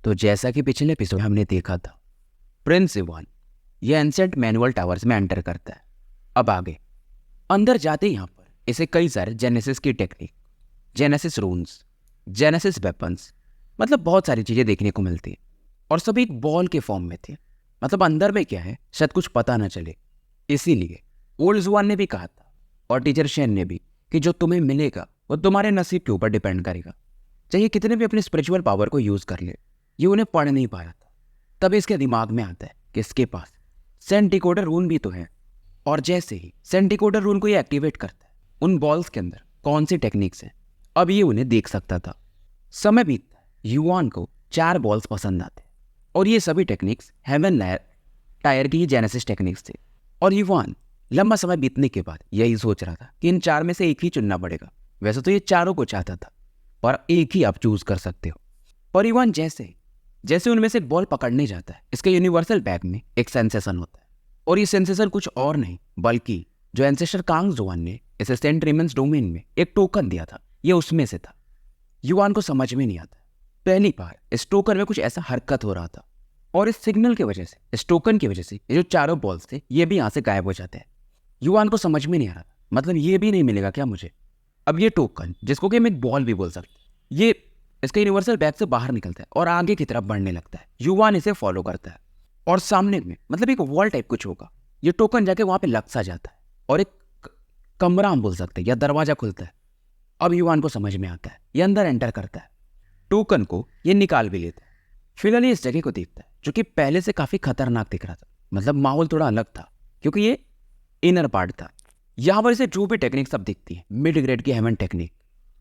तो जैसा कि पिछले एपिसोड हमने देखा था, प्रिंस इवान ये एंसेंट मैनुअल टावर्स में एंटर करता है। अब आगे अंदर जाते ही यहाँ पर इसे कई सारे जेनेसिस की टेक्निक, जेनेसिस रून्स, जेनेसिस वेपन्स, मतलब बहुत सारी चीज़ें देखने को मिलती है और सभी एक बॉल के फॉर्म में थे। मतलब अंदर में क्या है शायद कुछ पता ना चले, इसीलिए ओल्ड जुआन ने भी कहा था और टीचर शेन ने भी कि जो तुम्हें मिलेगा वो तुम्हारे नसीब के ऊपर डिपेंड करेगा, चाहे कितने भी अपनी स्पिरिचुअल पावर को यूज़ कर ले। ये उन्हें पढ़ नहीं पाया था। तब इसके दिमाग में आता है कि इसके पास सेंट डिकोडर रून भी तो है, और जैसे ही सेंट डिकोडर रून को ये एक्टिवेट करता है, उन बॉल्स के अंदर कौन सी टेक्निक्स हैं अब ये उन्हें देख सकता था। समय बीतता है, युआन को 4 बॉल्स पसंद आते हैं और ये सभी टेक्निक्स हेवन टायर की ही जेनेसिस टेक्निक्स थे। और युआन लंबा समय बीतने के बाद यही सोच रहा था कि इन 4 में से एक ही चुनना पड़ेगा। वैसे तो ये चारों को चाहता था, पर एक ही आप चूज कर सकते हो। पर युआन जैसे उनमें से एक बॉल पकड़ने जाता है, इसके यूनिवर्सल बैग में एक सेंसेशन होता है और ये सेंसेशन कुछ और नहीं बल्कि जो एंसेस्टर कांग जुआन ने इसे सेंट रेमंड्स डोमेन में एक टोकन दिया था, ये उसमें से था। युआन को समझ में नहीं आता, पहली बार इस टोकन में कुछ ऐसा हरकत हो रहा था और इस सिग्नल की वजह से, इस टोकन की वजह से ये जो चारों बॉल्स थे ये भी यहाँ से गायब हो जाते हैं। युआन को समझ में नहीं आ रहा था, मतलब ये भी नहीं मिलेगा क्या मुझे। अब ये टोकन, जिसको कि हम एक बॉल भी बोल सकते हैं, ये इसके यूनिवर्सल बैग से बाहर निकलता है और आगे की तरफ बढ़ने लगता है। युआन इसे फॉलो करता है और सामने में मतलब एक वॉल टाइप कुछ होगा, ये टोकन जाके वहां पे लग सा जाता है और एक कमरा हम बोल सकते हैं या दरवाजा खुलता है। अब युआन को समझ में आता है, ये अंदर एंटर करता है, टोकन को ये निकाल भी लेता है। फिलहाल ये इस जगह को देखता है जो कि पहले से काफी खतरनाक दिख रहा था, मतलब माहौल थोड़ा अलग था क्योंकि ये इनर पार्ट था। यहाँ पर इसे जो भी टेक्निक सब दिखती है, मिड ग्रेड की हेवन टेक्निक,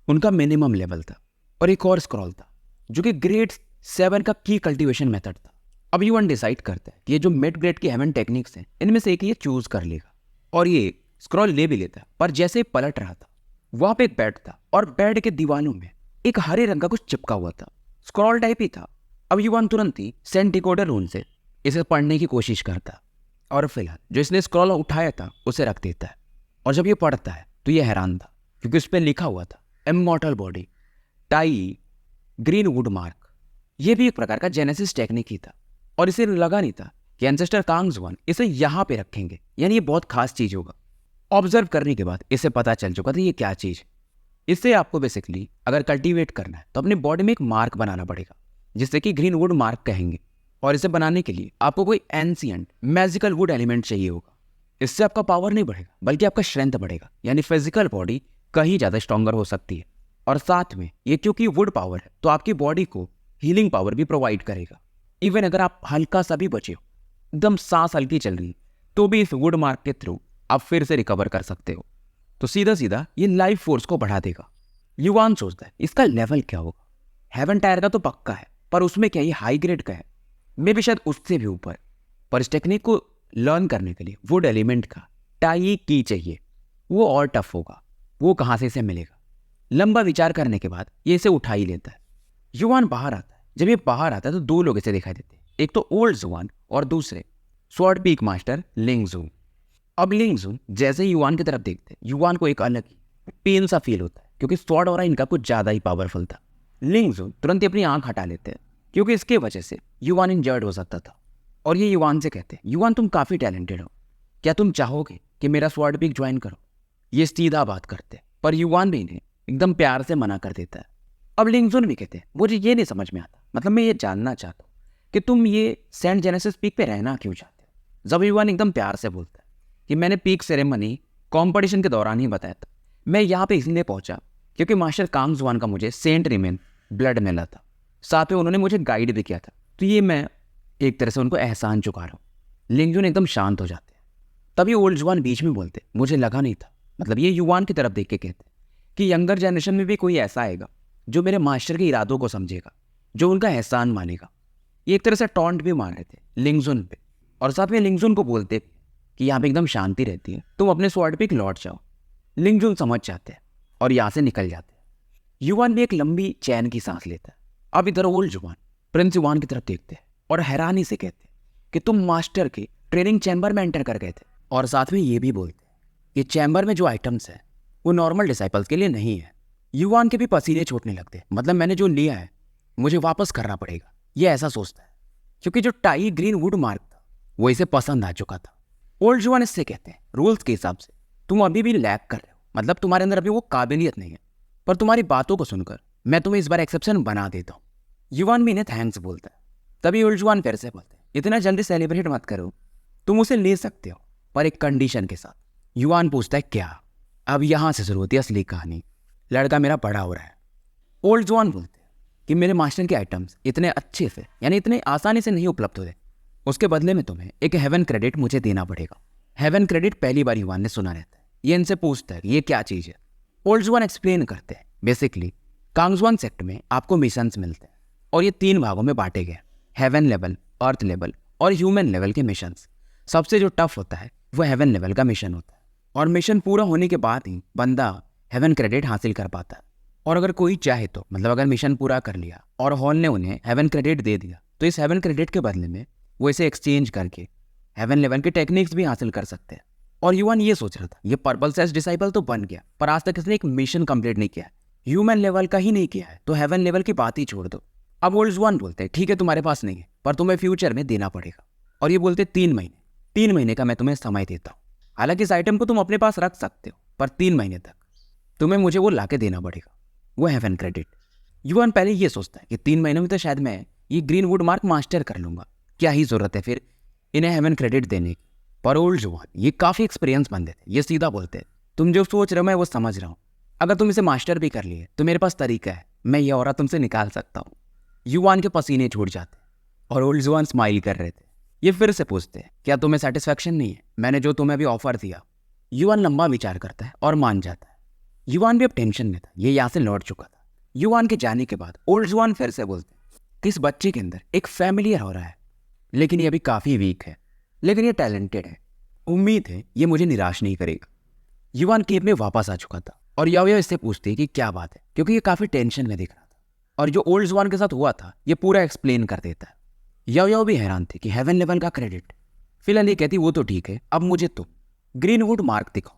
उनका मिनिमम लेवल था और एक और स्क्रॉल था जो कि ग्रेड 7 का की कल्टीवेशन मेथड था। अब युआन डिसाइड करता है कि ये जो मिड ग्रेड की हेवन टेक्निक्स हैं इनमें से एक ये चूज कर लेगा और ये स्क्रॉल ले भी लेता है। पर जैसे ही पलट रहा था वहां पे एक बेड था और बेड के दीवानों में एक हरे रंग का कुछ चिपका हुआ था, स्क्रॉल टाइप ही था। अब युआन तुरंत ही सेंट डिकोडर रून से इसे पढ़ने की कोशिश करता और फिलहाल जो इसने स्क्रॉल उठाया था उसे रख देता है। और जब ये पढ़ता है तो ये हैरान था क्योंकि उस पर लिखा हुआ था immortal body tie green would mark. ये भी एक प्रकार का जेनेसिस टेक्निक ही था और इसे लगा नहीं था कि एंसेस्टर कांग जुआन इसे यहाँ पे रखेंगे, यानी ये बहुत खास चीज होगा। ऑब्जर्व करने के बाद इसे पता चल चुका था ये क्या चीज। इससे आपको बेसिकली अगर कल्टीवेट करना है तो अपने बॉडी में एक मार्क बनाना पड़ेगा जिससे कि ग्रीन वुड मार्क कहेंगे, और इसे बनाने के लिए आपको कोई एंशिएंट मैजिकल वुड एलिमेंट चाहिए होगा। इससे आपका पावर नहीं बढ़ेगा बल्कि आपका स्ट्रेंथ बढ़ेगा, यानी फिजिकल बॉडी कहीं ज्यादा स्ट्रॉन्गर हो सकती है। और साथ में ये क्योंकि वुड पावर है तो आपकी बॉडी को हीलिंग पावर भी प्रोवाइड करेगा। इवन अगर आप हल्का सा भी बचे हो, एकदम सांस हल्की चल रही है, तो भी इस वुड मार्क के थ्रू आप फिर से रिकवर कर सकते हो। तो सीधा सीधा ये लाइफ फोर्स को बढ़ा देगा। युआन सोचता है इसका लेवल क्या होगा। हेवन टायर का तो पक्का है, पर उसमें क्या ये हाई ग्रेड का है, मे भी शायद उससे भी ऊपर। पर इस टेक्निक को लर्न करने के लिए वुड एलिमेंट का टाई की चाहिए, वो और टफ होगा, वो कहाँ से इसे मिलेगा। लंबा विचार करने के बाद ये इसे उठा ही लेता है। युआन बाहर आता है। जब ये बाहर आता है तो 2 लोग इसे दिखाई देते हैं, एक तो ओल्ड जुआन और दूसरे स्वॉर्ड पीक मास्टर लिंगजून। अब लिंगजून जैसे ही युआन की तरफ देखते हैं, युआन को एक अलग ही पेन सा फील होता है क्योंकि स्वॉर्ड और इनका कुछ ज्यादा ही पावरफुल था। लिंगजून तुरंत ही अपनी आंख हटा लेते हैं क्योंकि इसके वजह से युआन इंजर्ड हो सकता था। और ये युआन से कहते हैं, युआन तुम काफी टैलेंटेड हो, क्या तुम चाहोगे कि मेरा स्वॉर्ड पीक ज्वाइन करो। ये सीधा बात करते हैं, पर युआन भी इन्हें एकदम प्यार से मना कर देता है। अब लिंगजून भी कहते हैं मुझे ये नहीं समझ में आता, मतलब मैं ये जानना चाहता हूँ कि तुम ये सेंट जेनेसिस पीक पे रहना क्यों चाहते हो। जब युआन एकदम प्यार से बोलता है कि मैंने पीक सेरेमनी कॉम्पिटिशन के दौरान ही बताया था, मैं यहाँ पे इसलिए पहुंचा क्योंकि मास्टर कांग जुआन का मुझे सेंट रिमेन ब्लड मिला था, साथ में उन्होंने मुझे गाइड भी किया था, तो ये मैं एक तरह से उनको एहसान चुका रहा हूँ। लिंगजून एकदम शांत हो जाते हैं। तभी ओल्ड जुआन बीच में बोलते मुझे लगा नहीं था, मतलब ये युआन की तरफ देख के कहते कि यंगर जनरेशन में भी कोई ऐसा आएगा जो मेरे मास्टर के इरादों को समझेगा, जो उनका एहसान मानेगा। ये एक तरह से टॉन्ट भी मार रहे थे लिंगजून पे, और साथ में लिंगजून को बोलते कि यहाँ पे एकदम शांति रहती है, तुम अपने स्वॉर्ड पे लौट जाओ। लिंगजून समझ जाते हैं और यहाँ से निकल जाते हैं। युआन भी एक लंबी चैन की सांस लेता है। अब इधर ओल्ड जुआन प्रिंस युआन की तरफ देखते हैं और हैरानी से कहते हैं कि तुम मास्टर के ट्रेनिंग चैम्बर में एंटर कर गए थे, और साथ में ये भी बोलते हैं कि चैम्बर में जो आइटम्स है वो नॉर्मल डिसाइपल्स के लिए नहीं है। युआन के भी पसीने छूटने लगते, मतलब मैंने जो लिया है मुझे वापस करना पड़ेगा। ये ऐसा सोचता है क्योंकि जो टाई ग्रीनवुड मार्क था वो इसे पसंद आ चुका था। ओल्ड जुआन इससे कहते हैं रूल्स के हिसाब से तुम अभी भी लैग कर रहे हो, मतलब तुम्हारे अंदर अभी वो काबिलियत नहीं है, पर तुम्हारी बातों को सुनकर मैं तुम्हें इस बार एक्सेप्शन बना देता हूँ। युवान भी इन्हें थैंक्स बोलता है। तभी ओल्ड जुआन फिर से बोलते हैं इतना जल्दी सेलिब्रेट मत करो, तुम उसे ले सकते हो पर एक कंडीशन के साथ। युवान पूछता है क्या? अब यहाँ से शुरू होती है असली कहानी। लड़का मेरा बड़ा हो रहा है। ओल्ड जुआन बोलते हैं कि मेरे मास्टर के आइटम्स इतने अच्छे से यानी इतने आसानी से नहीं उपलब्ध होते, उसके बदले में तुम्हें एक हेवन क्रेडिट मुझे देना पड़ेगा। हेवन क्रेडिट पहली बार युवान ने सुना रहता है। ये इनसे पूछता है ये क्या चीज़ है। ओल्ड जुआन एक्सप्लेन करते हैं बेसिकली कांगजुआन सेक्ट में आपको मिशंस मिलते हैं और ये 3 भागों में बांटे गए, हेवन लेवल, अर्थ लेवल और ह्यूमन लेवल के मिशंस। सबसे जो टफ होता है वो हेवन लेवल का मिशन होता है और मिशन पूरा होने के बाद ही बंदा हेवन क्रेडिट हासिल कर पाता है। और अगर कोई चाहे तो मतलब अगर मिशन पूरा कर लिया और हॉल ने उन्हें हेवन क्रेडिट दे दिया तो इस हेवन क्रेडिट के बदले में वो इसे एक्सचेंज करके हेवन लेवल के टेक्निक्स भी हासिल कर सकते हैं। और युवान ये सोच रहा था ये पर्पल सेस डिसाइपल तो बन गया पर आज तक इसने एक मिशन कंप्लीट नहीं किया है, ह्यूमन लेवल का ही नहीं किया है, तो हेवन लेवल की बात ही छोड़ दो। अब ओल्ड जुआन बोलते हैं ठीक है तुम्हारे पास नहीं है पर तुम्हें फ्यूचर में देना पड़ेगा। और ये बोलते 3 महीने का मैं तुम्हें समय देता हूँ। हालांकि इस आइटम को तुम अपने पास रख सकते हो पर 3 महीने तक तुम्हें मुझे वो लाके देना पड़ेगा, वो हेवन क्रेडिट। युवान पहले ये सोचता है कि 3 महीनों में तो शायद मैं ये ग्रीनवुड मार्क मास्टर कर लूंगा, क्या ही जरूरत है फिर इन्हें हेवन क्रेडिट देने की। पर ओल्ड जुआन ये काफ़ी एक्सपीरियंस बंदे थे, ये सीधा बोलते हैं तुम जो सोच रहे हो मैं वो समझ रहा हूँ, अगर तुम इसे मास्टर भी कर लिए तो मेरे पास तरीका है, मैं ये औरत तुमसे निकाल सकता हूँ। युवान के पसीने छूट जाते और ओल्ड जुआन स्माइल कर रहे थे। ये फिर से पूछते हैं क्या तुम्हें सेटिस्फैक्शन नहीं है मैंने जो तुम्हें अभी ऑफर दिया? युवान लंबा विचार करता है और मान जाता है। युवान भी अब टेंशन में था, ये यहाँ से लौट चुका था। युवान के जाने के बाद ओल्ड जुआन फिर से बोलते हैं कि इस बच्चे के अंदर एक फैमिलियर हो रहा है, लेकिन ये अभी काफ़ी वीक है, लेकिन ये टैलेंटेड है, उम्मीद है ये मुझे निराश नहीं करेगा। युवान केव में वापस आ चुका था और याओ याओ इससे पूछती है कि क्या बात है, क्योंकि ये काफ़ी टेंशन में दिख रहा था और जो ओल्ड जुआन के साथ हुआ था ये पूरा एक्सप्लेन कर देता है। याओ याओ भी हैरान थे कि हेवन लेवल का क्रेडिट। फिलहाल ये कहती वो तो ठीक है, अब मुझे तो ग्रीनवुड मार्क दिखाओ।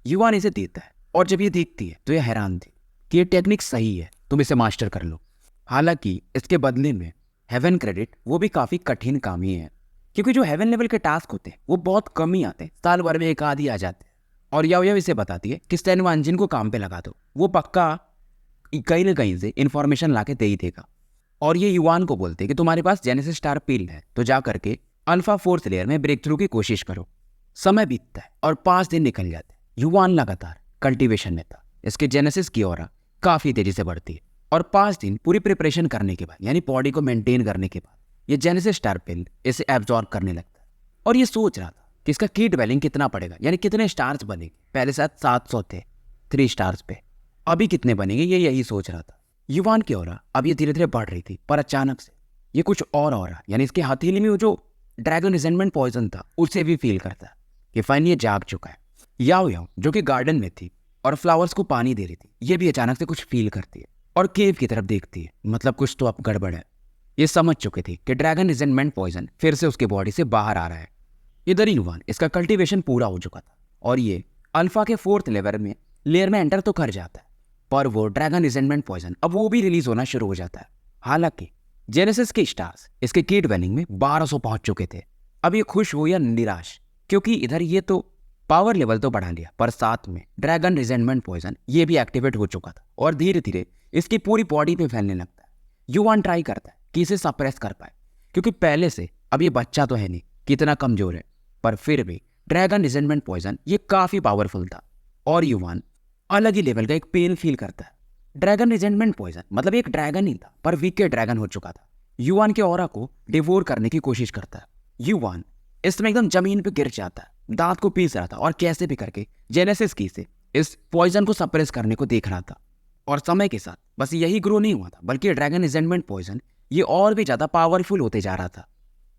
युवान इसे देता है और जब ये देखती है तो ये हैरान थी कि ये टेक्निक सही है, तुम इसे मास्टर कर लो। हालांकि इसके बदले में हेवन क्रेडिट वो भी काफ़ी कठिन काम ही है, क्योंकि जो हेवन लेवल के टास्क होते हैं वो बहुत कम ही आते हैं, साल भर में एक आध ही आ जाते हैं। और याओ याओ इसे बताती है कि स्टैन वांजिन को काम पे लगा दो, वो पक्का कहीं ना कहीं से इन्फॉर्मेशन ला के दे ही देगा। और ये युवान को बोलते हैं कि तुम्हारे पास जेनेसिस स्टार पील है तो जा करके अल्फा 4th लेयर में ब्रेक थ्रू की कोशिश करो। समय बीतता है और 5 दिन निकल जाते हैं। युवान लगातार कल्टीवेशन में था, इसके जेनेसिस की ऑरा काफ़ी तेजी से बढ़ती है और 5 दिन पूरी प्रिपरेशन करने के बाद यानी बॉडी को मेंटेन करने के बाद ये जेनेसिस स्टार पिल इसे एब्जॉर्ब करने लगता है। और ये सोच रहा था कि इसका की डेवलिंग कितना पड़ेगा, यानी कितने स्टार्स बनेंगे। पहले शायद 700 थे 3 स्टार्स पे, अभी कितने बनेंगे ये यही सोच रहा था। युवान की ऑरा अब ये धीरे धीरे बढ़ रही थी, पर अचानक से ये कुछ और हो रहा, यानी इसकी हथेली में वो जो ड्रैगन रिजेंटमेंट पॉइजन था उसे भी फील करता है कि फाइनली ये जाग चुका है। याओ याओ जो कि गार्डन में थी और फ्लावर्स को पानी दे रही थी, ये भी अचानक से कुछ फील करती है और केव की तरफ देखती है, मतलब कुछ तो अब गड़बड़ है। ये समझ चुके थे कि ड्रैगन रिजेंटमेंट पॉइजन फिर से उसके बॉडी से बाहर आ रहा है। इधर ही युवान इसका कल्टीवेशन पूरा हो चुका था और ये अल्फा के 4th लेयर में एंटर तो कर जाता है, पर वो ड्रैगन रिजेंटमेंट पॉइजन अब वो भी रिलीज होना शुरू हो जाता है। हालांकि जेनेसिस के स्टार्स इसके की डेवलिंग में 1200 पहुंच चुके थे। अब ये खुश हो या निराश, क्योंकि इधर ये तो पावर लेवल तो बढ़ा लिया पर साथ में ड्रैगन रिजेंटमेंट पॉइजन ये भी एक्टिवेट हो चुका था और धीरे धीरे इसकी पूरी बॉडी पे फैलने लगता है। युवान ट्राई करता है कि इसे सप्रेस कर पाए, क्योंकि पहले से अब ये बच्चा तो है नहीं कितना कमजोर है, पर फिर भी ड्रैगन रिजेंटमेंट पॉइजन ये काफी पावरफुल था और युवान अलग ही लेवल का एक पेन फील करता है। ड्रैगन रिजेंटमेंट पॉइजन मतलब एक ड्रैगन ही था पर वीक ड्रैगन हो चुका था। युवान के ऑरा को डिवोर करने की कोशिश करता है। युवान इसमें एकदम जमीन पे गिर जाता है, दांत को पीस रहा था और कैसे भी करके जेनेसिस की से इस पॉइजन को सप्रेस करने को देख रहा था। और समय के साथ बस यही ग्रो नहीं हुआ था, बल्कि ड्रैगन रिजेंटमेंट पॉइजन ये और भी ज्यादा पावरफुल होते जा रहा था।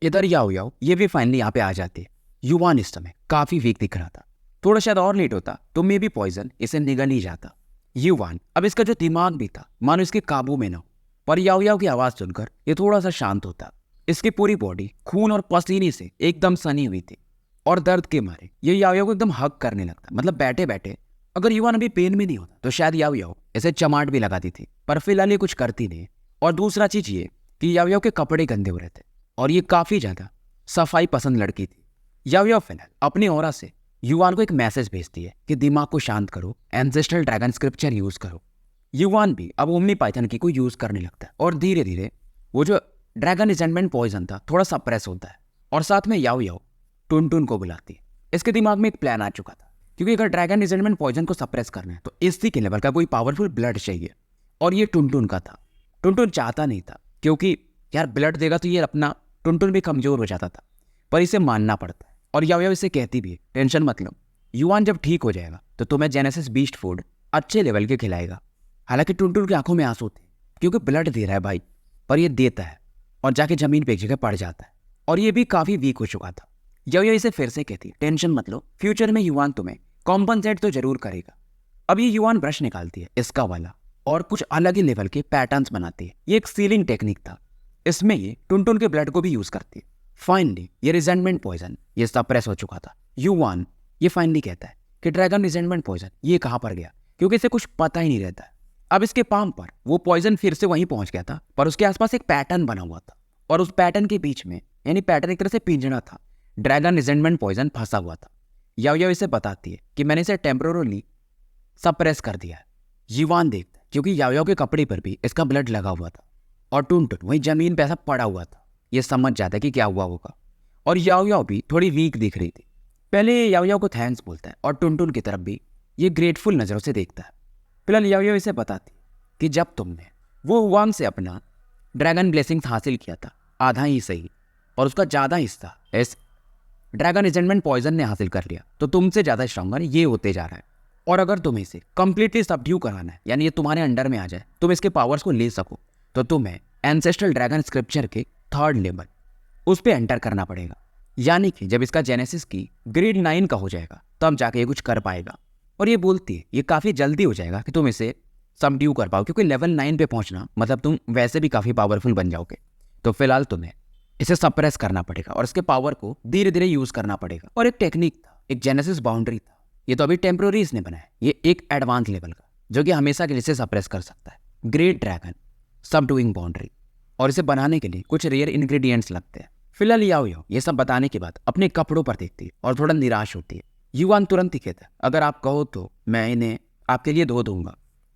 इधर याओ याओ ये भी फाइनली यहाँ पे आ जाती है। युवान इस समय काफी वीक दिख रहा था, थोड़ा शायद और लेट होता तो मे भी पॉइजन इसे निगल ही जाता। युवान अब इसका जो दिमाग भी था मानो इसके काबू में न हो, पर याओ याओ की आवाज सुनकर ये थोड़ा सा शांत होता। इसकी पूरी बॉडी खून और पसीने से एकदम सनी हुई थी और दर्द के मारे ये याओ याओ को एकदम हग करने लगता। मतलब बैठे बैठे अगर युवान अभी पेन में नहीं होता तो शायद याओ याओ इसे चमाट भी लगाती थी, पर फिलहाल ये कुछ करती नहीं। और दूसरा चीज ये कि याओ याओ के कपड़े गंदे हो रहे थे और ये काफ़ी ज़्यादा सफाई पसंद लड़की थी। याओ याओ फिलहाल अपनी ऑरा से युवान को एक मैसेज भेजती है कि दिमाग को शांत करो, एंसेस्ट्रल ड्रैगन स्क्रिप्चर यूज़ करो। युवान भी अब ओमनी पाइथन की को यूज़ करने लगता है और धीरे धीरे वो जो ड्रैगन रिजेंटमेंट पॉइजन था थोड़ा सप्रेस होता है और साथ में याओ याओ टुनटुन को बुलाती है। इसके दिमाग में एक प्लान आ चुका था, क्योंकि अगर ड्रैगन रिजेंटमेंट पॉइजन को सप्रेस करना है तो इसी के लेवल का कोई पावरफुल ब्लड चाहिए और ये टुनटुन का था। टुनटुन चाहता नहीं था, क्योंकि यार ब्लड देगा तो ये अपना टुनटुन भी कमज़ोर हो जाता था, पर इसे मानना पड़ता है। और याओ याओ इसे कहती भी है, टेंशन मत लो, युवान जब ठीक हो जाएगा तो तुम्हें जेनेसिस बीस्ट फूड अच्छे लेवल के खिलाएगा। हालांकि टुनटुन की आंखों में आंसू थे, क्योंकि ब्लड दे रहा है भाई, पर ये देता है और जाके जमीन पे एक जगह पड़ जाता है और ये भी काफ़ी वीक हो चुका था। याओ याओ इसे फिर से कहती, टेंशन मत लो, फ्यूचर में युवान तुम्हें कॉम्पनसेट तो जरूर करेगा। अब ये युवान ब्रश निकालती है इसका वाला और कुछ अलग ही लेवल के पैटर्न्स बनाती है। ये एक सीलिंग टेक्निक था, इसमें ये टुनटुन के ब्लड को भी यूज करती है। फाइनली ये रिजेंटमेंट पॉइजन ये सप्रेस हो चुका था। युवान ये फाइनली कहता है कि ड्रैगन रिजेंटमेंट पॉइजन ये कहाँ पर गया, क्योंकि इसे कुछ पता ही नहीं रहता है। अब इसके पाम पर वो पॉइजन फिर से वहीं पहुंच गया था, पर उसके आसपास एक पैटर्न बना हुआ था और उस पैटर्न के बीच में, यानी पैटर्न एक तरह से पिंजरा था, ड्रैगन रिजेंटमेंट पॉइजन फंसा हुआ था। याओ याओ इसे बताती है कि मैंने इसे टेम्पोरली सप्रेस कर दिया है। युवान देखता है, क्योंकि याओ याओ के कपड़े पर भी इसका ब्लड लगा हुआ था और टुनटुन वहीं जमीन पे ऐसा पड़ा हुआ था। ये समझ जाता है कि क्या हुआ होगा और याओ याओ भी थोड़ी वीक दिख रही थी। पहले याओ याओ को थैंक्स बोलता है और टुनटुन की तरफ भी ये ग्रेटफुल नज़रों से देखता है। फिलहाल याओ याओ इसे बताती है कि जब तुमने वो हुआंग से अपना ड्रैगन ब्लेसिंग्स हासिल किया था, आधा ही सही, और उसका ज़्यादा हिस्सा इस ड्रैगन रिजेंटमेंट पॉइजन ने हासिल कर लिया, तो तुमसे ज़्यादा स्ट्रॉन्गर ये होते जा रहा है। और अगर तुम्हें इसे कंप्लीटली सबड्यू कराना है, यानी ये तुम्हारे अंडर में आ जाए, तुम इसके पावर्स को ले सको, तो तुम्हें एंसेस्ट्रल ड्रैगन स्क्रिप्चर के 3rd लेवल उस पर एंटर करना पड़ेगा। यानी कि जब इसका जेनेसिस की ग्रेड 9 का हो जाएगा तब जाके ये कुछ कर पाएगा। और ये बोलती है ये काफ़ी जल्दी हो जाएगा कि तुम इसे सबड्यू कर पाओ, क्योंकि लेवल 9 पे पहुंचना मतलब तुम वैसे भी काफ़ी पावरफुल बन जाओगे। तो फिलहाल तुम्हें इसे सप्रेस करना पड़ेगा और इसके पावर को धीरे धीरे यूज़ करना पड़ेगा। और एक टेक्निक था, एक जेनेसिस बाउंड्री था, ये तो अभी टेम्प्रोरी इसने बनाया, ये एक एडवांस लेवल का जो कि हमेशा के लिए इसे सप्रेस कर सकता है, ग्रेट ड्रैगन सबडूइंग बाउंड्री। और इसे बनाने के लिए कुछ रेयर इंग्रेडिएंट्स लगते हैं। फिलहाल याओ याओ ये सब बताने के बाद अपने कपड़ों पर देखती है और थोड़ा निराश होती है। युवान तुरंत ही कहता है, अगर आप कहो तो मैं इन्हें आपके लिए धो दूंगा।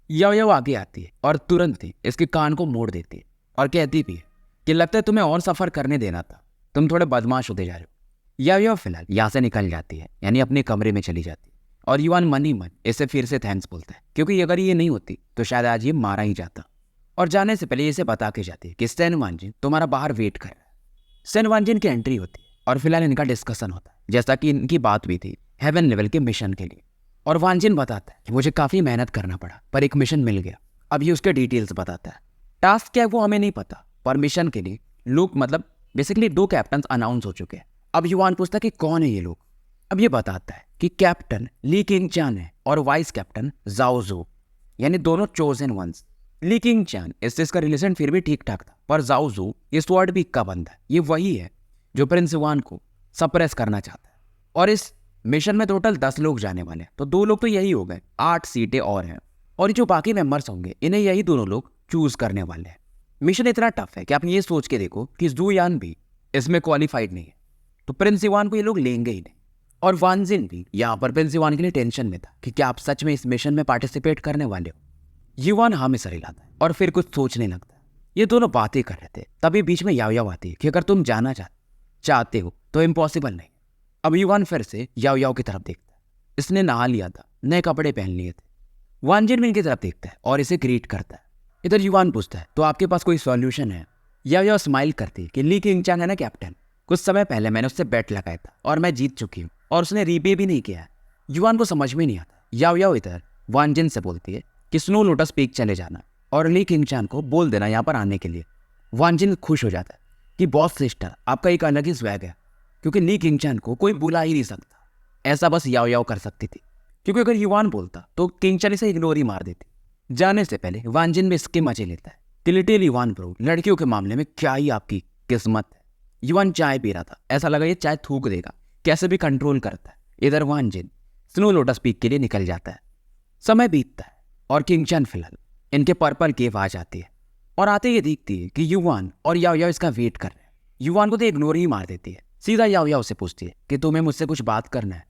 याओ याओ आगे आती है और तुरंत ही इसके कान को मोड़ देती है और कहती भी है कि लगता है तुम्हें और सफ़र करने देना था, तुम थोड़े बदमाश होते जा रहे हो। याओ याओ फिलहाल यहाँ से निकल जाती है, यानी अपने कमरे में चली जाती है और युवान मन ही मन इसे फिर से थैंक्स बोलता है, क्योंकि अगर ये नहीं होती तो शायद आज ये मारा ही जाता। और जाने से पहले इसे बता के जाती है कि सेन वांजिन तुम्हारा बाहर वेट कर रहा है। सेन वांजिन की एंट्री होती है और फिलहाल इनका डिस्कशन होता है, जैसा कि इनकी बात भी थी हेवन लेवल के मिशन के लिए। और वांजिन बताता है कि मुझे काफ़ी मेहनत करना पड़ा पर एक मिशन मिल गया। अब ये उसके डिटेल्स बताता है। टास्क क्या है वो हमें नहीं पता, पर मिशन के लिए लोग मतलब बेसिकली 2 कैप्टन अनाउंस हो चुके हैं। अब युवान पूछता है कि कौन है ये लोग। अब ये बताता है कि कैप्टन ली किंग चान है और वाइस कैप्टन जाओ जू, यानी दोनों चोजन वंस। ली किंग चान इससे इसका रिलेशन फिर भी ठीक ठाक था, पर जाओ जू ये स्वॉर्ड बीक का बंदा है। ये वही है जो प्रिंस युवान को सप्रेस करना चाहता है। और इस मिशन में टोटल 10 लोग जाने वाले हैं, तो 2 लोग तो यही हो गए, 8 सीटें और हैं। और जो बाकी मेंबर्स होंगे इन्हें यही दोनों लोग चूज करने वाले हैं। मिशन इतना टफ है कि आप ये सोच के देखो कि जू यान भी इसमें क्वालिफाइड नहीं है, तो प्रिंस युवान को ये लोग लेंगे ही नहीं। और वांजिन भी यहाँ पर प्रिंस युवान के लिए टेंशन में था कि क्या आप सच में इस मिशन में पार्टिसिपेट करने वाले हो। युवान हाँ में सर हिलाता है और फिर कुछ सोचने लगता है। ये दोनों बातें कर रहे थे, तभी बीच में याओ याओ आती है कि अगर तुम जाना चाहते हो तो इम्पॉसिबल नहीं। अब युवान फिर से याओ याओ की तरफ देखता है। इसने नहा लिया था, नए कपड़े पहन लिए थे। वांजिन भी इनकी तरफ देखता है और इसे ग्रीट करता है। इधर युवान पूछता है, तो आपके पास कोई सॉल्यूशन है? याओ याओ स्माइल करती है कि ली किंग चान है ना कैप्टन, कुछ समय पहले मैंने उससे बेट लगाया था और मैं जीत चुकी हूँ और उसने रीपे भी नहीं किया है। युवान को समझ में नहीं आता। याओ याओ इधर वांजिन से बोलती है कि स्नो लोटस पीक चले जाना और ली किंग चान को बोल देना यहाँ पर आने के लिए। वांजिन खुश हो जाता है कि बॉस सिस्टर आपका एक अलग ही स्वैग है, क्योंकि ली किंग चान को कोई बुला ही नहीं सकता। ऐसा बस याओ याओ कर सकती थी, क्योंकि अगर युवान बोलता तो किंग चान इसे इग्नोर ही मार देती। जाने से पहले वांजिन भी इसके मजे लेता है कि लिटिल युवान ब्रो, लड़कियों के मामले में क्या ही आपकी किस्मत है। युवान चाय पी रहा था, ऐसा लगा ये चाय थूक देगा, कैसे भी कंट्रोल करता है। इधर वांजिन स्नो लोटस पीक के लिए निकल जाता है। समय बीतता है और किंग चान फिलहाल इनके पर्पल केव आ जाती है। और आते ये देखती है कि युवान और याओ याओ इसका वेट कर रहे हैं। युवान को तो इग्नोर ही मार देती है। सीधा याओ याओ से पूछती है कि तुम्हें मुझसे कुछ बात करना है।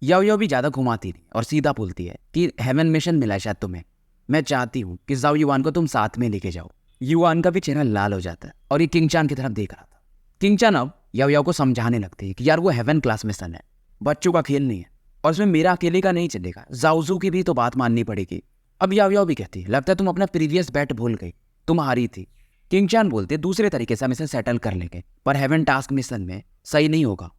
याओ याओ भी ज़्यादा घुमाती नहीं और सीधा बोलती है कि हेवन मिशन मिला है शायद तुम्हें, मैं चाहती हूँ कि जाओ युवान को तुम साथ में लेके जाओ। युवान का भी चेहरा लाल हो जाता है और ये किंगचान की तरफ देख रहा था। किंगचान अब याओ याओ को समझाने लगती है कि यार वो हेवन क्लास मिशन है, बच्चों का खेल नहीं है, और उसमें मेरा अकेले का नहीं चलेगा, जाओजू की भी तो बात माननी पड़ेगी। अब याओ याओ भी कहती है लगता है तुम अपना प्रीवियस बैट भूल गई, तुम हारी थी। किंगचान बोलते दूसरे तरीके से हम इसे सेटल कर लेंगे, पर हेवन टास्क मिशन में सही नहीं होगा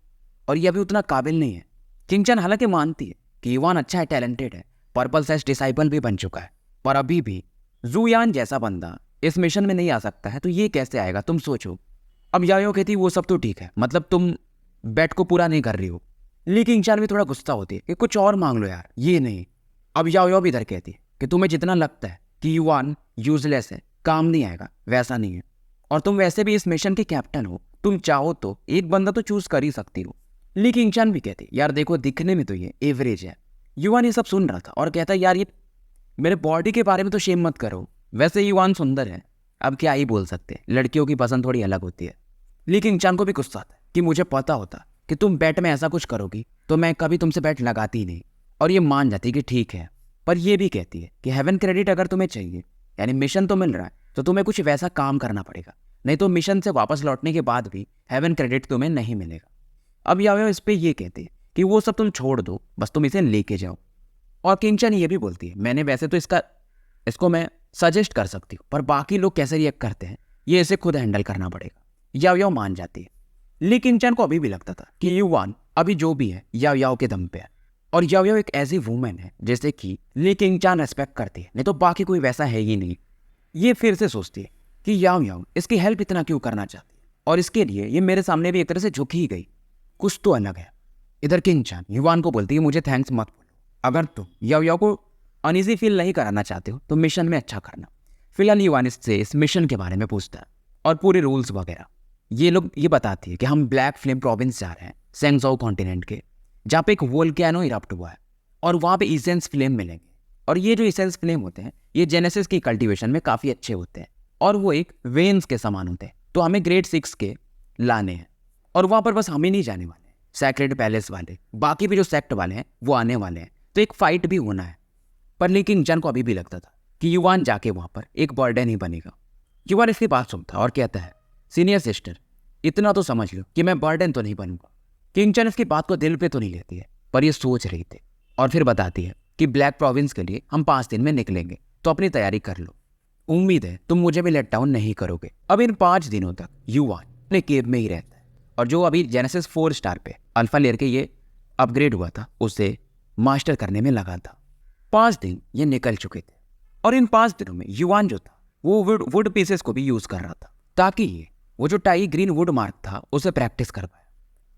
और ये अभी उतना काबिल नहीं है। किंगचान हालांकि मानती है कि युवान अच्छा है, टैलेंटेड है, पर्पल साइज डिसाइपल भी बन चुका है, पर अभी भी जूयान जैसा बंदा इस मिशन में नहीं आ सकता है, तो ये कैसे आएगा तुम सोचो। अब याओ याओ कहती वो सब तो ठीक है, मतलब तुम बैट को पूरा नहीं कर रही हो। लेकिन किंगचान भी थोड़ा गुस्सा होती है कि कुछ और मांग लो यार, ये नहीं। अब याओ याओ भी इधर कहती है कि तुम्हें जितना लगता है कि युवान यूजलेस है, काम नहीं आएगा, वैसा नहीं है, और तुम वैसे भी इस मिशन के कैप्टन हो, तुम चाहो तो एक बंदा तो चूज कर ही सकती हो। ली किंगचान भी कहती यार देखो दिखने में तो ये एवरेज है। युवान ये सब सुन रहा था और कहता यार ये मेरे बॉडी के बारे में तो शेम मत करो, वैसे युवान सुंदर है, अब क्या ही बोल सकते, लड़कियों की पसंद थोड़ी अलग होती है। ली किंगचान को भी गुस्सा आता है कि मुझे पता होता कि तुम बैट में ऐसा कुछ करोगी तो मैं कभी तुमसे बैट लगाती ही नहीं, और ये मान जाती कि ठीक है। पर ये भी कहती है कि हेवन क्रेडिट अगर तुम्हें चाहिए, यानी मिशन तो मिल रहा है, तो तुम्हें कुछ वैसा काम करना पड़ेगा, नहीं तो मिशन से वापस लौटने के बाद भी हेवन क्रेडिट तुम्हें नहीं मिलेगा। अब याओ याओ इस पे ये कहते हैं कि वो सब तुम छोड़ दो, बस तुम इसे लेके जाओ। और किंगचान ये भी बोलती है मैंने वैसे तो इसको मैं सजेस्ट कर सकती हूँ, पर बाकी लोग कैसे रिएक्ट करते हैं ये इसे खुद हैंडल करना पड़ेगा। याओ याओ मान जाती है। लेकिन किंगचान को अभी भी लगता था कि युवान अभी जो भी है याओ याओ के दम पे है, और याओ याओ एक ऐसी वूमेन है जैसे कि ली किंगचान रेस्पेक्ट करती है, नहीं तो बाकी कोई वैसा है ही नहीं। ये फिर से सोचती है कि याओ याओ इसकी हेल्प इतना क्यों करना चाहती है, और इसके लिए ये मेरे सामने भी एक तरह से झुक ही गई, कुछ तो अलग है। इधर किंगचान युवान को बोलती है मुझे थैंक्स मत बोलो, अगर तुम याओ याओ को अनईजी फील नहीं कराना चाहते हो तो मिशन में अच्छा करना। फिलहाल युवान इससे इस मिशन के बारे में पूछता है और पूरे रूल्स वगैरह ये लोग ये बताती है कि हम ब्लैक फ्लेम प्रोविंस जा रहे हैं, सेंगजाओ कॉन्टिनेंट के, जहाँ पे एक वोल्केनो इरप्ट हुआ है और वहाँ पे इसेंस फ्लेम मिलेंगे, और ये जो इसेंस फ्लेम होते हैं ये जेनेसिस की कल्टीवेशन में काफ़ी अच्छे होते हैं और वो एक वेन्स के समान होते हैं, तो हमें ग्रेड 6 के लाने हैं। और वहाँ पर बस हम ही नहीं जाने वाले, सैक्रेड पैलेस वाले, बाकी भी जो सेक्ट वाले हैं वो आने वाले हैं, तो एक फाइट भी होना है। पर लेकिन किंगचान को अभी भी लगता था कि युवान जाके वहाँ पर एक बर्डन ही बनेगा। युवान इसकी बात सुनता और कहता है सीनियर सिस्टर इतना तो समझ लो कि मैं बर्डन तो नहीं बनूंगा। किंगचान इसकी बात को दिल पे तो नहीं लेती है, पर ये सोच रही थी और फिर बताती है कि ब्लैक प्रोविंस के लिए हम 5 दिन में निकलेंगे, तो अपनी तैयारी कर लो, उम्मीद है तुम मुझे भी लेट डाउन नहीं करोगे। अब इन 5 दिनों तक युवान अपने केव में ही रहता है, और जो अभी जेनेसिस 4 स्टार पे अल्फा लेयर के ये अपग्रेड हुआ था उसे मास्टर करने में लगा था। 5 दिन ये निकल चुके थे और इन 5 दिनों में युवान जो था वो वुड पीसेस को भी यूज कर रहा था, ताकि ये वो जो टाई ग्रीन वुड मार्क था उसे प्रैक्टिस कर पाया।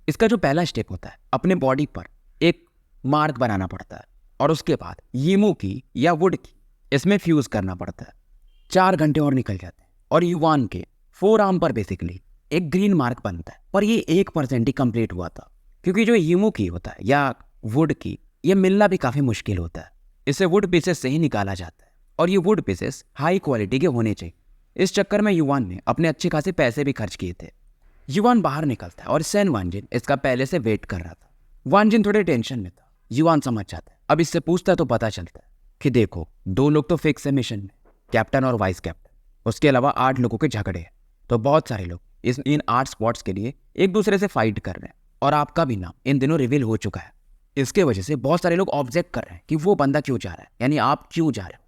इसका जो पहला स्टेप होता है अपने बॉडी पर एक मार्क बनाना पड़ता है, और उसके बाद यीमू की या वुड की इसमें फ्यूज करना पड़ता है। 4 घंटे और निकल जाते हैं और युवान के 4 आर्म पर बेसिकली एक ग्रीन मार्क बनता है, पर ये 1% ही कंप्लीट हुआ था, क्योंकि जो यीमू की होता है या वुड की ये मिलना भी काफ़ी मुश्किल होता है, इसे वुड पीसेस से ही निकाला जाता है, और ये वुड पीसेस हाई क्वालिटी के होने चाहिए। इस चक्कर में युवान ने अपने अच्छे खासे पैसे भी खर्च किए थे। युवान बाहर निकलता है और सैन वानजिन इसका पहले से वेट कर रहा था। वानजिन थोड़े टेंशन में था, युवान समझ जाता है। अब इससे पूछता है तो पता चलता है कि देखो 2 लोग तो फिक्स है मिशन में, कैप्टन और वाइस कैप्टन, उसके अलावा 8 लोगों के झगड़े हैं, तो बहुत सारे लोग इन 8 स्पॉट्स के लिए एक दूसरे से फाइट कर रहे हैं, और आपका भी नाम इन दिनों रिवील हो चुका है। इसके वजह से बहुत सारे लोग ऑब्जेक्ट कर रहे हैं कि वो बंदा क्यों जा रहा है, यानी आप क्यों जा रहे हो,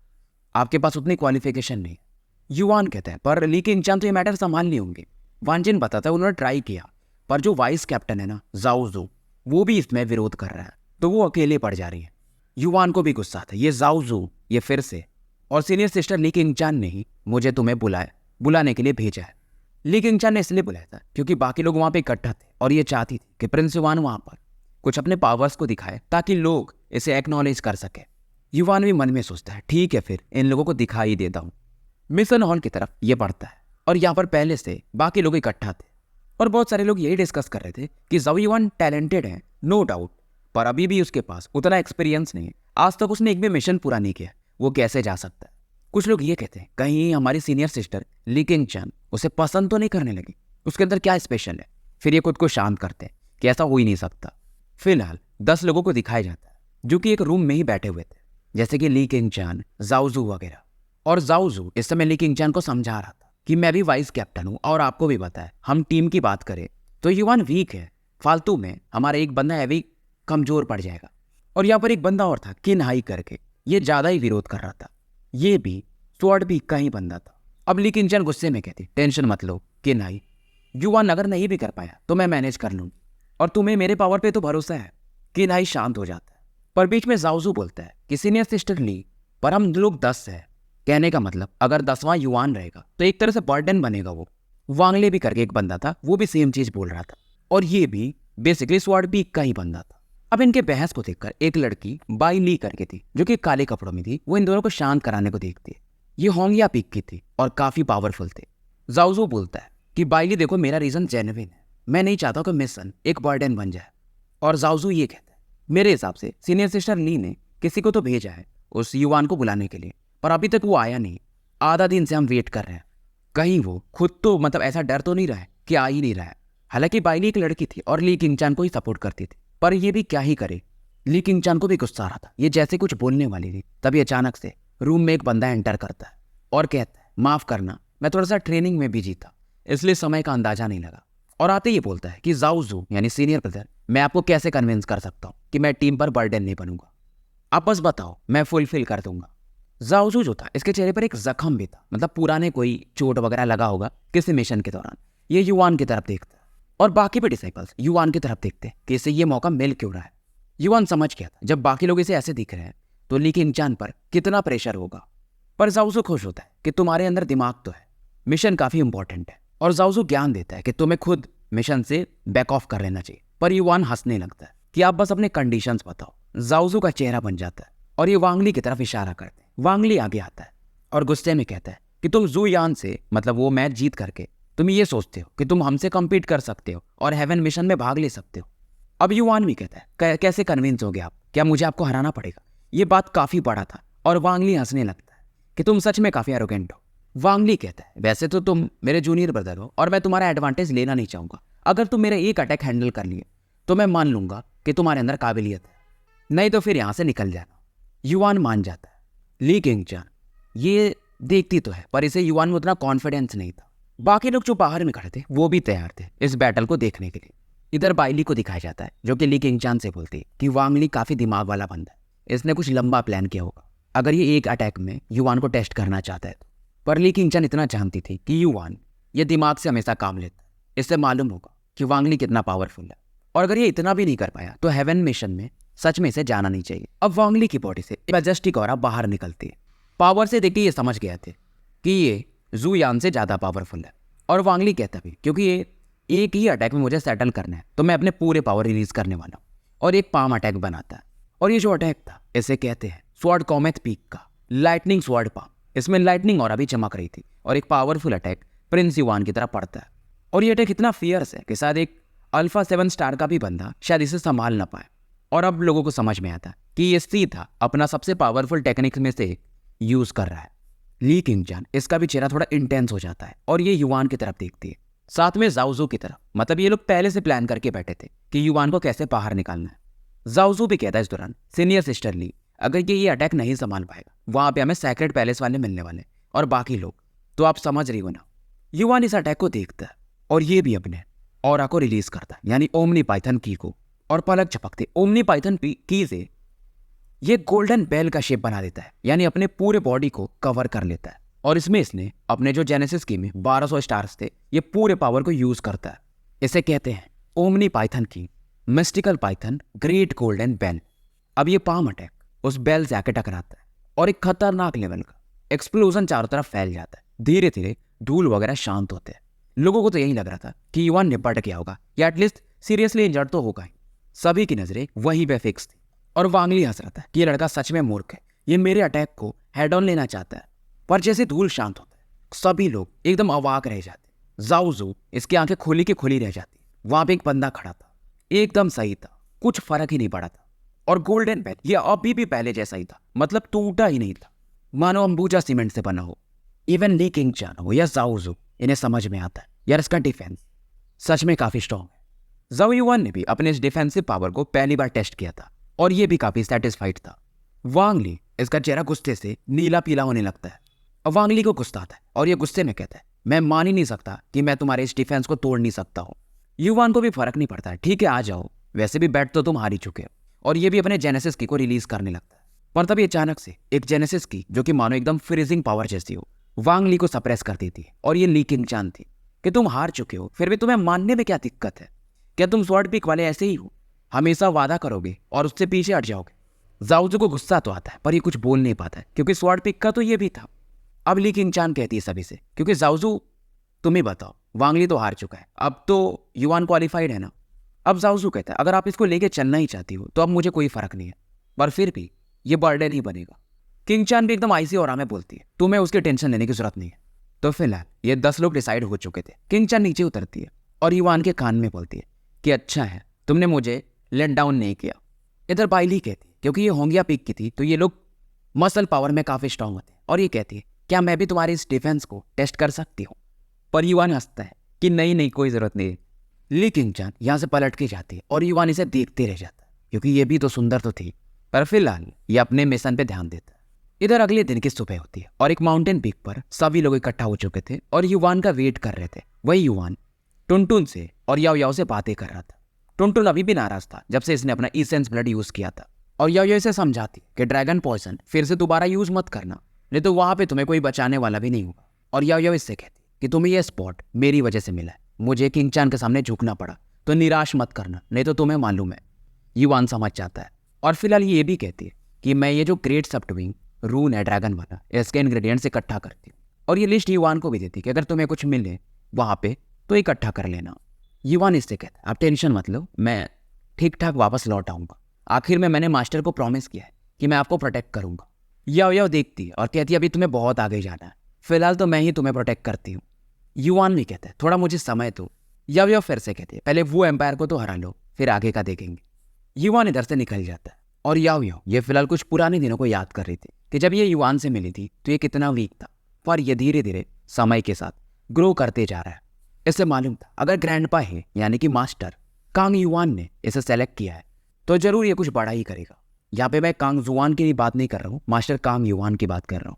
आपके पास उतनी क्वालिफिकेशन नहीं है। युवान कहता है पर ली किंगचान तो ये मैटर संभाल नहीं होंगे। वानजिन बताता है उन्होंने ट्राई किया, पर जो वाइस कैप्टन है ना जाओजू, वो भी इसमें विरोध कर रहा है, तो वो अकेले पड़ जा रही है। युवान को भी गुस्सा था, ये जाओजू ये फिर से, और सीनियर सिस्टर ली किंगचान ने ही मुझे तुम्हें बुलाने के लिए भेजा है। ली किंगचान ने इसलिए बुलाया था क्योंकि बाकी लोग वहाँ पे इकट्ठा थे, और ये चाहती थी कि प्रिंस युवान वहाँ पर कुछ अपने पावर्स को दिखाए ताकि लोग इसे एक्नॉलेज कर सके। युवान भी मन में सोचता है ठीक है फिर इन लोगों को दिखाई देता हूँ। मिशन हॉल की तरफ ये बढ़ता है, और यहाँ पर पहले से बाकी लोग इकट्ठा थे, और बहुत सारे लोग यही डिस्कस कर रहे थे कि जाओ युवान टैलेंटेड है नो डाउट, पर अभी भी उसके पास उतना एक्सपीरियंस नहीं है, आज तक उसने एक भी मिशन पूरा नहीं किया, वो कैसे जा सकता है। कुछ लोग ये कहते हैं कहीं हमारी सीनियर सिस्टर ली किंग चैन उसे पसंद तो नहीं करने लगी, उसके अंदर क्या स्पेशल है। फिर ये खुद को शांत करते हैं कि ऐसा हो ही नहीं सकता। फिलहाल 10 लोगों को दिखाया जाता है जो कि एक रूम में ही बैठे हुए थे, जैसे कि ली किंग चैन, जाओजू वगैरह। और जाओजू इस समय ली किंग चैन को समझा रहा था कि मैं भी वाइस कैप्टन हूँ और आपको भी पता है हम टीम की बात करें तो युवान वीक है, फालतू में हमारा एक बंदा हैवी कमजोर पड़ जाएगा। और यहाँ पर एक बंदा और था किन हाई करके, ये ज्यादा ही विरोध कर रहा था। ये भी स्वॉर्ड भी का ही बंदा था। अब ली किंग चैन गुस्से में कहती टेंशन मत लो किन हाई, युवान अगर नहीं भी कर पाया तो मैं मैनेज कर लूंगी और तुम्हें मेरे पावर पे तो भरोसा है। किन हाई शांत हो जाता है पर बीच में जाओजू बोलता है कि सीनियर सिस्टर ली पर हम लोग 10 है, कहने का मतलब अगर 10वां युवान रहेगा तो एक तरह से बर्डन बनेगा। वो वांगले भी करके एक बंदा था, वो भी सेम चीज बोल रहा था और ये भी बेसिकली स्वॉर्ड भी का ही बंदा था। अब इनके बहस को देखकर एक लड़की बाई ली करके थी जो कि काले कपड़ों में थी, वो इन दोनों को शांत कराने को देखती है। ये होंगिया पीक की थी और काफी पावरफुल थे। जाओजू बोलता है कि बाई ली देखो मेरा रीजन जेन्युइन है, मैं नहीं चाहता कि मिशन एक बर्डन बन जाए। और जाओजू ये कहता है मेरे हिसाब से सीनियर सिस्टर ली ने किसी को तो भेजा है उस युवान को बुलाने के लिए, पर अभी तक वो आया नहीं। आधा दिन से हम वेट कर रहे हैं, कहीं वो खुद तो मतलब ऐसा डर तो नहीं रहा है कि आ ही नहीं रहा है। हालांकि बाई ली एक लड़की थी और ली किंग चैन को ही सपोर्ट करती थी, पर ये भी क्या ही करे। ली किंग चैन को भी गुस्सा आ रहा था, ये जैसे कुछ बोलने वाली थी तभी अचानक से रूम में एक बंदा एंटर करता है और कहता है माफ करना मैं थोड़ा सा ट्रेनिंग में बिजी था इसलिए समय का अंदाजा नहीं लगा। और आते ही बोलता है कि जाओजू यानी सीनियर ब्रदर मैं आपको कैसे कन्विंस कर सकता हूँ कि मैं टीम पर बर्डन नहीं बनूंगा, आप बस बताओ मैं फुलफिल कर दूंगा। जाओजू जो था इसके चेहरे पर एक जख्म भी था, मतलब पुराने कोई चोट वगैरह लगा होगा किसी मिशन के दौरान। ये युवान की तरफ देखता है और बाकी भी डिसाइपल्स युवान की तरफ देखते हैं कि इसे ये मौका मिल क्यों रहा है। युवान समझ गया था जब बाकी लोग इसे ऐसे दिख रहे हैं तो ली किंग चैन पर कितना प्रेशर होगा। पर जाओजू खुश होता है कि तुम्हारे अंदर दिमाग तो है, मिशन काफी इंपॉर्टेंट है। और जाओजू ज्ञान देता है कि तुम्हें खुद मिशन से बैक ऑफ कर लेना चाहिए। पर युवान हंसने लगता है कि आप बस अपने कंडीशंस बताओ। जाओजू का चेहरा बन जाता है और ये वांगली की तरफ इशारा करते हैं। वांगली आगे आता है और गुस्से में कहता है कि तुम जू यान से मतलब वो मैच जीत करके तुम ये सोचते हो कि तुम हमसे कम्पीट कर सकते हो और हेवन मिशन में भाग ले सकते हो। अब युवान भी कहता है कैसे कन्विंस हो गए आप, क्या मुझे आपको हराना पड़ेगा। ये बात काफी बड़ा था और वांगली हंसने लगता है कि तुम सच में काफी एरोगेंट हो। वांगली कहता है वैसे तो तुम मेरे जूनियर ब्रदर हो और मैं तुम्हारा एडवांटेज लेना नहीं चाहूंगा। अगर तुम मेरा एक अटैक हैंडल कर लिए तो मैं मान लूंगा कि तुम्हारे अंदर काबिलियत है, नहीं तो फिर यहां से निकल जाना। युवान मान जाता है। ली किंग चैन ये देखती तो है पर इसे युवान में उतना कॉन्फिडेंस नहीं था। बाकी लोग जो बाहर में खड़े थे वो भी तैयार थे इस बैटल को देखने के लिए। इधर बाइली को दिखाया जाता है जो कि ली किंग चैन से बोलती है कि वांगली काफी दिमाग वाला बंदा है, इसने कुछ लंबा प्लान किया होगा अगर ये एक अटैक में युवान को टेस्ट करना चाहता है तो। पर ली किंग चैन इतना जानती थी कि युवान ये दिमाग से हमेशा काम लेता है, इससे मालूम होगा कि वांगली कितना पावरफुल है और अगर ये इतना भी नहीं कर पाया तो हेवन मिशन में सच में इसे जाना नहीं चाहिए। अब वांगली की बॉडी से मैजेस्टिक ऑरा बाहर निकलती है। पावर से देखिए ये समझ गए थे कि ये जू यान से ज्यादा पावरफुल है। और वांगली कहता भी क्योंकि ये एक ही अटैक में मुझे सेटल करना है तो मैं अपने पूरे पावर रिलीज करने वाला हूँ। और एक पाम अटैक बनाता है और ये जो अटैक था इसे कहते हैं स्वॉर्ड कॉमेट पीक का लाइटनिंग स्वॉर्ड पाम। इसमें लाइटनिंग ऑरा भी चमक रही थी और एक पावरफुल अटैक प्रिंस युवान की तरफ पड़ता है। और ये अटैक इतना फियर्स है कि शायद एक अल्फा 7 स्टार का भी बंदा शायद इसे संभाल ना पाए। और अब लोगों को समझ में आता कि ये सीधा अपना सबसे पावरफुल टेक्निक में से यूज कर रहा है। ली किंग चैन इसका भी चेहरा थोड़ा इंटेंस हो जाता है और ये युवान की तरफ देखती है, साथ में जाओजू की तरफ। मतलब ये लोग पहले से प्लान करके बैठे थे कि युवान को कैसे बाहर निकालना है। जाओजू भी कहता है इस दौरान सीनियर सिस्टर ली अगर ये अटैक नहीं संभाल पाएगा वहां पे हमें सैक्रेड पैलेस वाले मिलने वाले और बाकी लोग तो आप समझ रही हो ना। युवान इस अटैक को देखता है और ये भी अपने ऑरा को रिलीज करता है यानी ओमनी पाइथन की को। और पलक झपकते ओमनी पाइथन की से ये गोल्डन बेल का शेप बना देता है यानी अपने पूरे बॉडी को कवर कर लेता है। और इसमें इसने अपने जो जेनेसिस की में 1200 स्टार्स थे ये पूरे पावर को यूज करता है। इसे कहते हैं ओमनी पाइथन की mystical python great golden bell. अब ये पाम अटैक उस बेल से आके टकराता है और एक खतरनाक लेवल का एक्सप्लोजन चारों तरफ फैल जाता है। धीरे धीरे धूल वगैरह शांत होते हैं। लोगों को तो यही लग रहा था कि युवान निपट गया होगा या एटलीस्ट सीरियसली इंजर्ड तो होगा ही। सभी की नजरें वहीं पे फिक्स थी और वांगली हंस रहा था कि ये लड़का सच में मूर्ख है, ये मेरे अटैक को हेड ऑन लेना चाहता है। पर जैसे धूल शांत होता है सभी लोग एकदम अवाक रह जाते। जाओजू इसकी आंखें खुली की खुली रह जाती। वहां पे एक बंदा खड़ा था, एकदम सही था, कुछ फर्क ही नहीं पड़ा था। और गोल्डन बेल ये अभी भी पहले जैसा ही था, मतलब टूटा ही नहीं था। मानो अंबुजा सीमेंट से बना हो। इवन ली किंग चान हो या जाओ जू, इन्हें समझ में आता है यार इसका डिफेंस सच में काफी स्ट्रॉन्ग है। जाओ युआन ने भी अपने इस डिफेंसिव पावर को पहली बार टेस्ट किया था और ये भी काफी सेटिस्फाइड था। वांग ली, इसका चेहरा गुस्से से नीला पीला होने लगता है। अब वांग ली को गुस्सा आता है और ये गुस्से में कहता है, मैं मान ही नहीं सकता कि मैं तुम्हारे इस डिफेंस को तोड़ नहीं सकता हूँ। युवान को भी फर्क नहीं पड़ता है, ठीक है आ जाओ, वैसे भी बैट तो तुम हार ही चुके हो। और ये भी अपने जेनेसिस की को रिलीज करने लगता है। पर तभी अचानक से एक जेनेसिस की जो कि मानो एकदम फ्रीजिंग पावर जैसी हो वांग ली को सप्रेस कर देती है। और ये ली किंग चान थी कि तुम हार चुके हो, फिर भी तुम्हें मानने में क्या दिक्कत है? क्या तुम स्वॉर्ड पीक वाले ऐसे ही हो, हमेशा वादा करोगे और उससे पीछे हट जाओगे? जाओजू को गुस्सा तो आता है पर ये कुछ बोल नहीं पाता है क्योंकि स्वॉर्ड पीक का तो ये भी था। अब ली किंग चान कहती है सभी से, क्योंकि जाओजू तुम ही बताओ, वांग ली तो हार चुका है, अब तो युवान क्वालिफाइड है ना। अब जाओजू कहता है, अगर आप इसको लेके चलना ही चाहती हो तो अब मुझे कोई फर्क नहीं है, पर फिर भी ये बर्डन ही बनेगा। किंग चान भी एकदम आईसी और में बोलती है, तुम्हें उसकी टेंशन लेने की जरूरत नहीं है। तो फिलहाल ये 10 लोग डिसाइड हो चुके थे। किंग चान नीचे उतरती है और युवान के कान में बोलती है कि अच्छा है तुमने मुझे लेट डाउन नहीं किया। इधर बाइली कहती है, क्योंकि ये होंगिया पीक की थी तो ये लोग मसल पावर में काफी स्ट्रांग होते हैं, और ये कहती है क्या मैं भी तुम्हारी इस डिफेंस को टेस्ट कर सकती हूँ? पर युवान हंसता है कि नहीं नहीं कोई जरूरत नहीं है। ली किंग चान यहाँ से पलट के जाती है और युवान इसे देखते रह जाता है क्योंकि ये भी तो सुंदर तो थी। पर फिलहाल ये अपने मिशन पे ध्यान देता है। इधर अगले दिन की सुबह होती है और एक माउंटेन पीक पर सभी लोग इकट्ठा हो चुके थे और युवान का वेट कर रहे थे। वही युवान टुनटुन से और याओ याओ से बातें कर रहा था। टुनटुन अभी भी नाराज था जब से इसने अपना इसेंस ब्लड यूज किया था, और याओ याओ इसे समझाती कि ड्रैगन पॉइजन फिर से दोबारा यूज मत करना, नहीं तो वहां पे तुम्हें कोई बचाने वाला भी नहीं होगा। और याओ याओ इससे कहती कि तुम्हें यह स्पॉट मेरी वजह से मिला है, मुझे किंग चान के सामने झुकना पड़ा, तो निराश मत करना, नहीं तो तुम्हें मालूम है। युवान समझ जाता है और फिलहाल ये भी कहती है कि मैं ये जो ग्रेट सब्टविंग रून है ड्रैगन वाला, इसके इंग्रेडिएंट्स इकट्ठा करती हूँ, और ये लिस्ट युवान को भी देती कि अगर तुम्हें कुछ मिले वहां पे तो इकट्ठा कर लेना। युवान इससे कहता है आप टेंशन मत लो, मैं ठीक ठाक वापस लौट आऊंगा, आखिर में मैंने मास्टर को प्रॉमिस किया है कि मैं आपको प्रोटेक्ट करूंगा। याओ याओ देखती है और कहती है अभी तुम्हें बहुत आगे जाना है, फिलहाल तो मैं ही तुम्हें प्रोटेक्ट करती हूँ। युवान भी कहता है थोड़ा मुझे समय दो। याओ याओ फिर से कहती है पहले वो एम्पायर को तो हरा लो, फिर आगे का देखेंगे। युवान इधर से निकल जाता है और याओ याओ ये फिलहाल कुछ पुराने दिनों को याद कर रही थी कि जब ये युवान से मिली थी तो ये कितना वीक था, पर ये धीरे धीरे समय के साथ ग्रो करते जा रहा है। इससे मालूम था अगर ग्रैंडपा है यानी कि मास्टर कांग युवान ने इसे सेलेक्ट किया है तो जरूर ये कुछ बड़ा ही करेगा। यहाँ पे मैं कांग जुआन की बात नहीं कर रहा हूँ, मास्टर कांग युवान की बात कर रहा हूँ।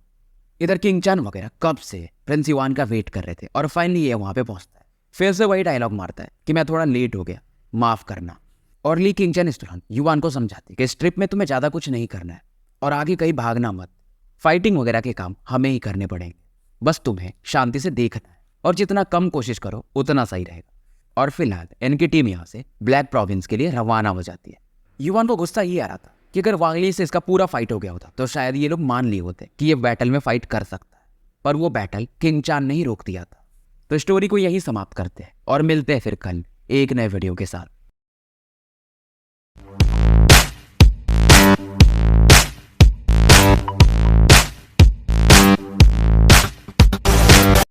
इधर किंग चान वगैरह कब से प्रिंस युवान का वेट कर रहे थे और फाइनली ये वहां पे पहुंचता है। फिर से वही डायलॉग मारता है कि मैं थोड़ा लेट हो गया, माफ करना। और ली किंग चान इस दौरान युवान को समझाती कि इस ट्रिप में तुम्हें ज्यादा कुछ नहीं करना है और आगे कहीं भागना मत, फाइटिंग वगैरह के काम हमें ही करने पड़ेंगे, बस तुम्हें शांति से देखना है और जितना कम कोशिश करो उतना सही रहेगा। और फिलहाल इनकी टीम यहाँ से ब्लैक प्रोविंस के लिए रवाना हो जाती है। युवान को गुस्सा ये आ रहा था कि अगर वांगली से इसका पूरा फाइट हो गया होता तो शायद ये लोग मान लिए होते कि ये बैटल में फाइट कर सकता है, पर वो बैटल किंग चान ने ही रोक दिया था। तो स्टोरी को यही समाप्त करते हैं और मिलते हैं फिर कल एक नए वीडियो के साथ।